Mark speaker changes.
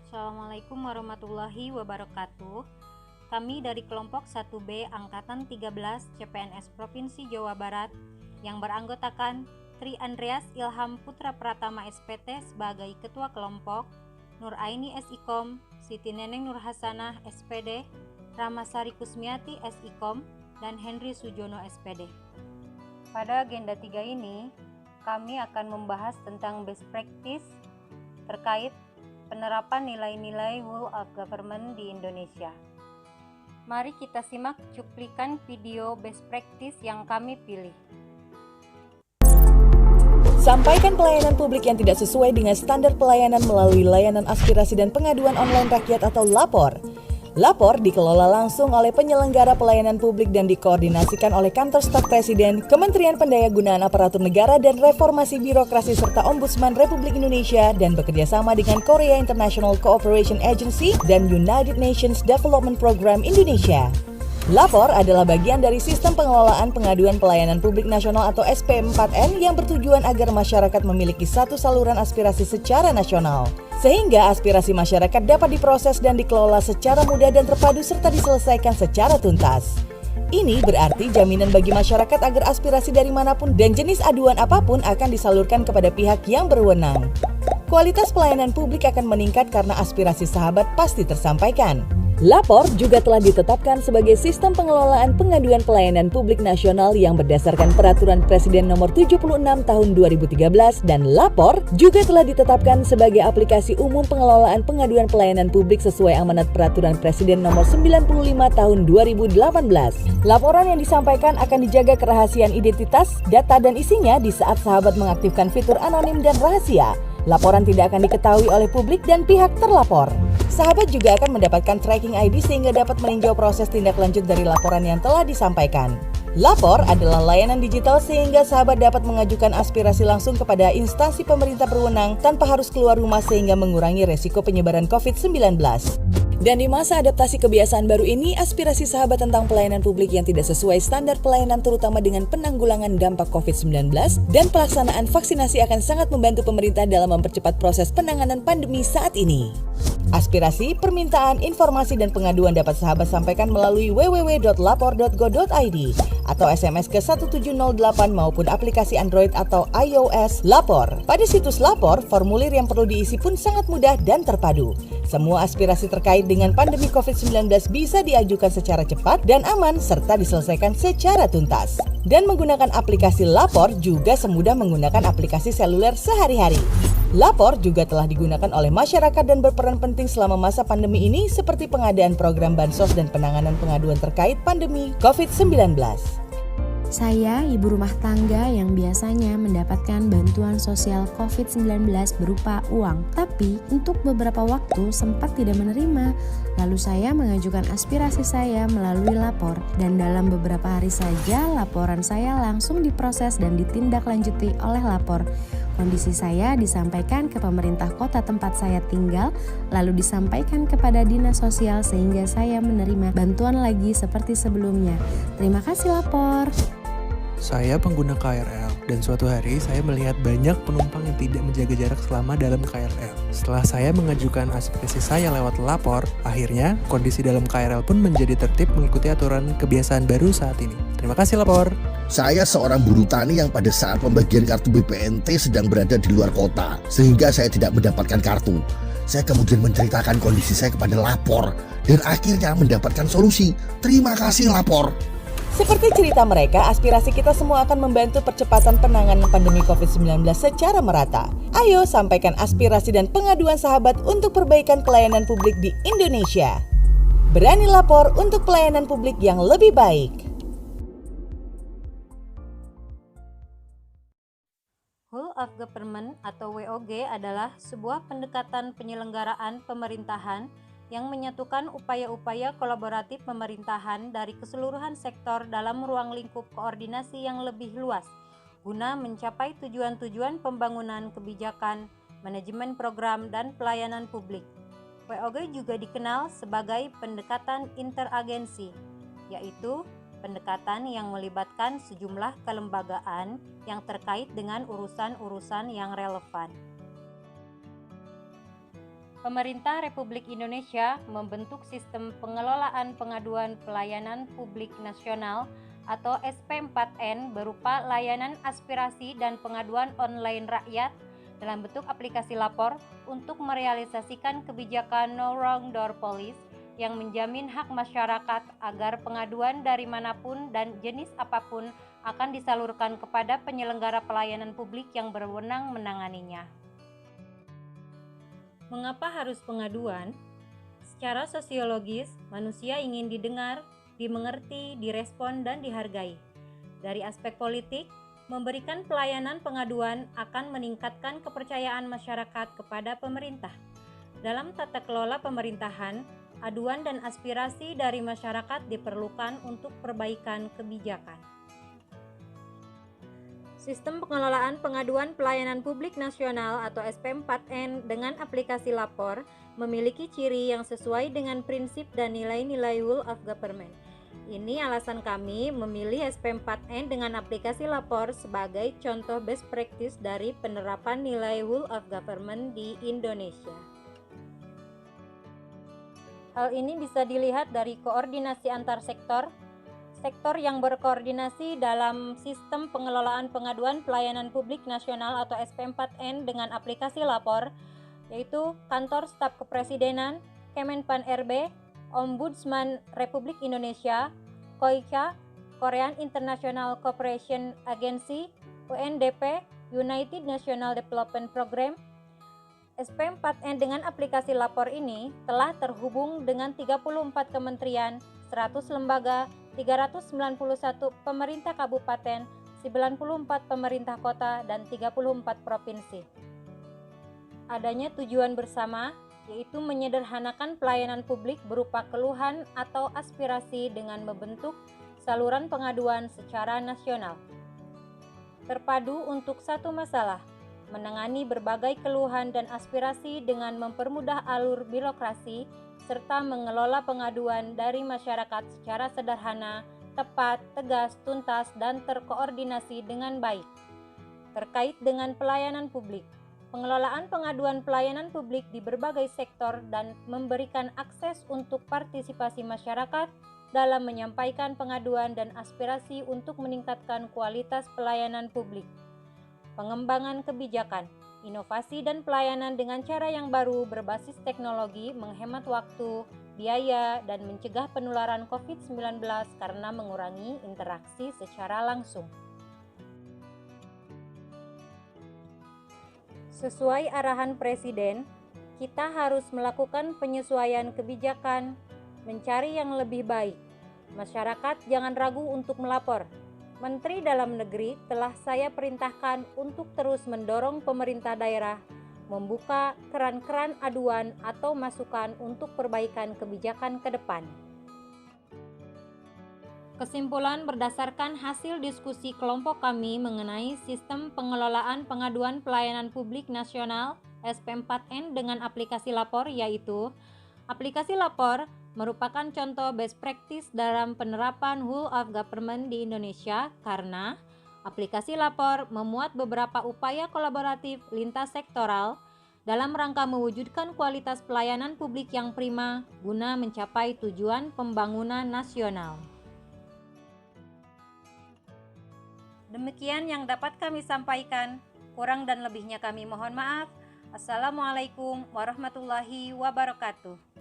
Speaker 1: Assalamualaikum warahmatullahi wabarakatuh. Kami dari kelompok 1B Angkatan 13 CPNS Provinsi Jawa Barat yang beranggotakan Tri Andreas Ilham Putra Pratama SPT sebagai Ketua Kelompok, Nur Aini SIKOM, Siti Neneng Nur Hasanah SPD, Ramasari Kusmiati SIKOM, dan Henry Sujono SPD. Pada agenda 3 ini, kami akan membahas tentang best practice terkait penerapan nilai-nilai Whole of Government di Indonesia. Mari kita simak cuplikan video best practice yang kami pilih.
Speaker 2: Sampaikan pelayanan publik yang tidak sesuai dengan standar pelayanan melalui layanan aspirasi dan pengaduan online rakyat atau LAPOR. LAPOR dikelola langsung oleh penyelenggara pelayanan publik dan dikoordinasikan oleh Kantor Staf Presiden, Kementerian Pendayagunaan Aparatur Negara dan Reformasi Birokrasi serta Ombudsman Republik Indonesia dan bekerjasama dengan Korea International Cooperation Agency dan United Nations Development Program Indonesia. LAPOR adalah bagian dari Sistem Pengelolaan Pengaduan Pelayanan Publik Nasional atau SP4N yang bertujuan agar masyarakat memiliki satu saluran aspirasi secara nasional. Sehingga aspirasi masyarakat dapat diproses dan dikelola secara mudah dan terpadu serta diselesaikan secara tuntas. Ini berarti jaminan bagi masyarakat agar aspirasi dari manapun dan jenis aduan apapun akan disalurkan kepada pihak yang berwenang. Kualitas pelayanan publik akan meningkat karena aspirasi sahabat pasti tersampaikan. LAPOR juga telah ditetapkan sebagai Sistem Pengelolaan Pengaduan Pelayanan Publik Nasional yang berdasarkan Peraturan Presiden Nomor 76 Tahun 2013 dan LAPOR juga telah ditetapkan sebagai aplikasi umum pengelolaan pengaduan pelayanan publik sesuai amanat Peraturan Presiden Nomor 95 Tahun 2018. Laporan yang disampaikan akan dijaga kerahasiaan identitas, data dan isinya di saat sahabat mengaktifkan fitur anonim dan rahasia. Laporan tidak akan diketahui oleh publik dan pihak terlapor. Sahabat juga akan mendapatkan tracking ID sehingga dapat meninjau proses tindak lanjut dari laporan yang telah disampaikan. LAPOR adalah layanan digital sehingga sahabat dapat mengajukan aspirasi langsung kepada instansi pemerintah berwenang tanpa harus keluar rumah sehingga mengurangi resiko penyebaran COVID-19. Dan di masa adaptasi kebiasaan baru ini, aspirasi sahabat tentang pelayanan publik yang tidak sesuai standar pelayanan terutama dengan penanggulangan dampak COVID-19 dan pelaksanaan vaksinasi akan sangat membantu pemerintah dalam mempercepat proses penanganan pandemi saat ini. Aspirasi, permintaan, informasi, dan pengaduan dapat sahabat sampaikan melalui www.lapor.go.id atau SMS ke 1708 maupun aplikasi Android atau iOS LAPOR. Pada situs LAPOR, formulir yang perlu diisi pun sangat mudah dan terpadu. Semua aspirasi terkait dengan pandemi COVID-19 bisa diajukan secara cepat dan aman serta diselesaikan secara tuntas. Dan menggunakan aplikasi LAPOR juga semudah menggunakan aplikasi seluler sehari-hari. LAPOR juga telah digunakan oleh masyarakat dan berperan penting selama masa pandemi ini seperti pengadaan program bansos dan penanganan pengaduan terkait pandemi COVID-19.
Speaker 3: Saya ibu rumah tangga yang biasanya mendapatkan bantuan sosial COVID-19 berupa uang, tapi untuk beberapa waktu sempat tidak menerima. Lalu saya mengajukan aspirasi saya melalui LAPOR dan dalam beberapa hari saja laporan saya langsung diproses dan ditindaklanjuti oleh LAPOR. Kondisi saya disampaikan ke pemerintah kota tempat saya tinggal, lalu disampaikan kepada dinas sosial sehingga saya menerima bantuan lagi seperti sebelumnya. Terima kasih LAPOR.
Speaker 4: Saya pengguna KRL dan suatu hari saya melihat banyak penumpang yang tidak menjaga jarak selama dalam KRL. Setelah saya mengajukan aspirasi saya lewat LAPOR, akhirnya kondisi dalam KRL pun menjadi tertib mengikuti aturan kebiasaan baru saat ini. Terima kasih LAPOR.
Speaker 5: Saya seorang buruh tani yang pada saat pembagian kartu BPNT sedang berada di luar kota, sehingga saya tidak mendapatkan kartu. Saya kemudian menceritakan kondisi saya kepada LAPOR dan akhirnya mendapatkan solusi. Terima kasih LAPOR.
Speaker 2: Seperti cerita mereka, aspirasi kita semua akan membantu percepatan penanganan pandemi COVID-19 secara merata. Ayo sampaikan aspirasi dan pengaduan sahabat untuk perbaikan pelayanan publik di Indonesia. Berani lapor untuk pelayanan publik yang lebih baik.
Speaker 1: Whole of Government atau WOG adalah sebuah pendekatan penyelenggaraan pemerintahan yang menyatukan upaya-upaya kolaboratif pemerintahan dari keseluruhan sektor dalam ruang lingkup koordinasi yang lebih luas, guna mencapai tujuan-tujuan pembangunan kebijakan, manajemen program, dan pelayanan publik. WOG juga dikenal sebagai pendekatan interagensi, yaitu pendekatan yang melibatkan sejumlah kelembagaan yang terkait dengan urusan-urusan yang relevan. Pemerintah Republik Indonesia membentuk Sistem Pengelolaan Pengaduan Pelayanan Publik Nasional atau SP4N berupa layanan aspirasi dan pengaduan online rakyat dalam bentuk aplikasi lapor untuk merealisasikan kebijakan No Wrong Door Policy yang menjamin hak masyarakat agar pengaduan dari manapun dan jenis apapun akan disalurkan kepada penyelenggara pelayanan publik yang berwenang menanganinya. Mengapa harus pengaduan? Secara sosiologis, manusia ingin didengar, dimengerti, direspon, dan dihargai. Dari aspek politik, memberikan pelayanan pengaduan akan meningkatkan kepercayaan masyarakat kepada pemerintah. Dalam tata kelola pemerintahan, aduan dan aspirasi dari masyarakat diperlukan untuk perbaikan kebijakan. Sistem Pengelolaan Pengaduan Pelayanan Publik Nasional atau SP4N dengan aplikasi lapor memiliki ciri yang sesuai dengan prinsip dan nilai-nilai Whole of Government. Ini alasan kami memilih SP4N dengan aplikasi lapor sebagai contoh best practice dari penerapan nilai Whole of Government di Indonesia. Hal ini bisa dilihat dari koordinasi antar sektor yang berkoordinasi dalam Sistem Pengelolaan Pengaduan Pelayanan Publik Nasional atau SP4N dengan aplikasi lapor, yaitu Kantor Staf Kepresidenan, Kemenpan RB, Ombudsman Republik Indonesia, KOICA, Korean International Cooperation Agency, UNDP, United National Development Program. SP4N dengan aplikasi lapor ini telah terhubung dengan 34 kementerian, 100 lembaga, 391 pemerintah kabupaten, 94 pemerintah kota, dan 34 provinsi. Adanya tujuan bersama, yaitu menyederhanakan pelayanan publik berupa keluhan atau aspirasi dengan membentuk saluran pengaduan secara nasional. Terpadu untuk satu masalah, menangani berbagai keluhan dan aspirasi dengan mempermudah alur birokrasi, serta mengelola pengaduan dari masyarakat secara sederhana, tepat, tegas, tuntas, dan terkoordinasi dengan baik. Terkait dengan pelayanan publik, pengelolaan pengaduan pelayanan publik di berbagai sektor dan memberikan akses untuk partisipasi masyarakat dalam menyampaikan pengaduan dan aspirasi untuk meningkatkan kualitas pelayanan publik. Pengembangan kebijakan, inovasi dan pelayanan dengan cara yang baru berbasis teknologi menghemat waktu, biaya, dan mencegah penularan COVID-19 karena mengurangi interaksi secara langsung. Sesuai arahan Presiden, kita harus melakukan penyesuaian kebijakan, mencari yang lebih baik. Masyarakat jangan ragu untuk melapor. Menteri Dalam Negeri telah saya perintahkan untuk terus mendorong pemerintah daerah membuka keran-keran aduan atau masukan untuk perbaikan kebijakan ke depan. Kesimpulan berdasarkan hasil diskusi kelompok kami mengenai Sistem Pengelolaan Pengaduan Pelayanan Publik Nasional SP4N dengan aplikasi lapor, yaitu aplikasi lapor merupakan contoh best practice dalam penerapan Whole of Government di Indonesia karena aplikasi lapor memuat beberapa upaya kolaboratif lintas sektoral dalam rangka mewujudkan kualitas pelayanan publik yang prima guna mencapai tujuan pembangunan nasional. Demikian yang dapat kami sampaikan. Kurang dan lebihnya kami mohon maaf. Assalamualaikum warahmatullahi wabarakatuh.